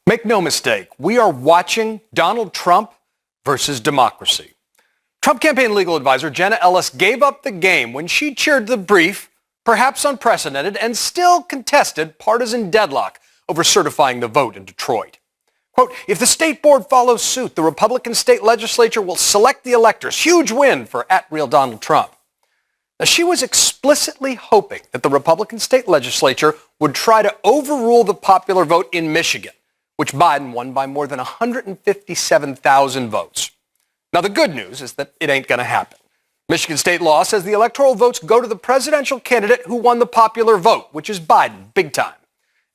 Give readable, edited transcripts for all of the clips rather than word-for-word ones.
Make no mistake, we are watching Donald Trump versus democracy. Trump campaign legal advisor Jenna Ellis gave up the game when she cheered the brief, perhaps unprecedented and still contested partisan deadlock over certifying the vote in Detroit. Quote, if the state board follows suit, the Republican state legislature will select the electors. Huge win for @real Donald Trump. Now, she was explicitly hoping that the Republican state legislature would try to overrule the popular vote in Michigan, which Biden won by more than 157,000 votes. Now, the good news is that it ain't going to happen. Michigan state law says the electoral votes go to the presidential candidate who won the popular vote, which is Biden, big time.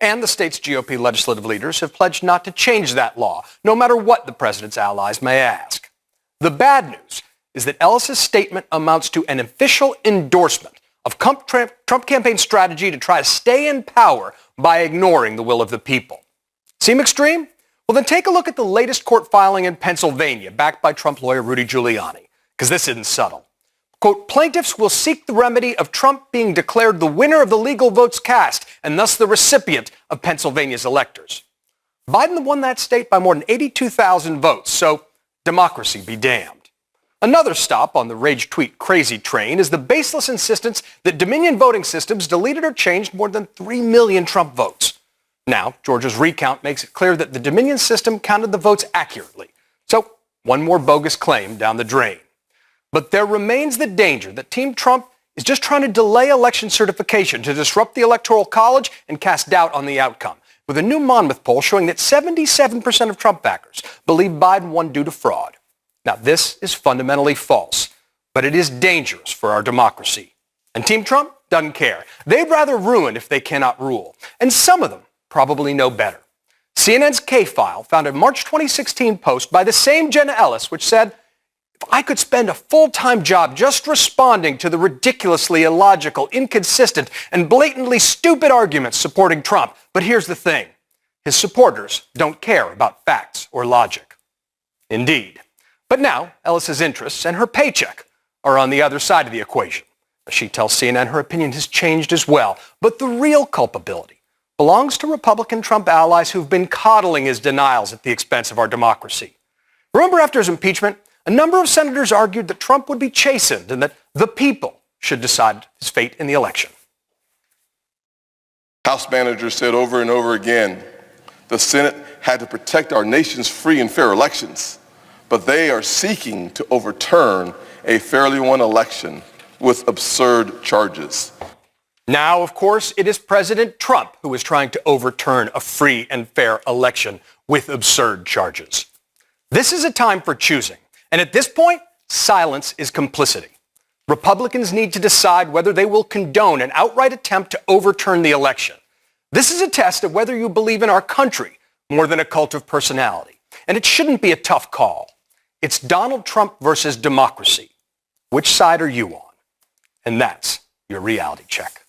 And the state's GOP legislative leaders have pledged not to change that law, no matter what the president's allies may ask. The bad news is that Ellis's statement amounts to an official endorsement of Trump campaign strategy to try to stay in power by ignoring the will of the people. Seem extreme? Well, then take a look at the latest court filing in Pennsylvania, backed by Trump lawyer Rudy Giuliani, because this isn't subtle. Quote, plaintiffs will seek the remedy of Trump being declared the winner of the legal votes cast and thus the recipient of Pennsylvania's electors. Biden won that state by more than 82,000 votes, so democracy be damned. Another stop on the rage tweet crazy train is the baseless insistence that Dominion voting systems deleted or changed more than 3 million Trump votes. Now, Georgia's recount makes it clear that the Dominion system counted the votes accurately. So, one more bogus claim down the drain. But there remains the danger that Team Trump is just trying to delay election certification to disrupt the Electoral College and cast doubt on the outcome, with a new Monmouth poll showing that 77% of Trump backers believe Biden won due to fraud. Now, this is fundamentally false, but it is dangerous for our democracy. And Team Trump doesn't care. They'd rather ruin if they cannot rule. And some of them probably know better. CNN's K-File found a March 2016 post by the same Jenna Ellis, which said, if I could spend a full-time job just responding to the ridiculously illogical, inconsistent, and blatantly stupid arguments supporting Trump. But here's the thing. His supporters don't care about facts or logic. Indeed. But now, Ellis's interests and her paycheck are on the other side of the equation. She tells CNN her opinion has changed as well. But the real culpability belongs to Republican Trump allies who've been coddling his denials at the expense of our democracy. Remember, after his impeachment, a number of senators argued that Trump would be chastened and that the people should decide his fate in the election. House managers said over and over again, the Senate had to protect our nation's free and fair elections, but they are seeking to overturn a fairly won election with absurd charges. Now, of course, it is President Trump who is trying to overturn a free and fair election with absurd charges. This is a time for choosing. And at this point, silence is complicity. Republicans need to decide whether they will condone an outright attempt to overturn the election. This is a test of whether you believe in our country more than a cult of personality. And it shouldn't be a tough call. It's Donald Trump versus democracy. Which side are you on? And that's your reality check.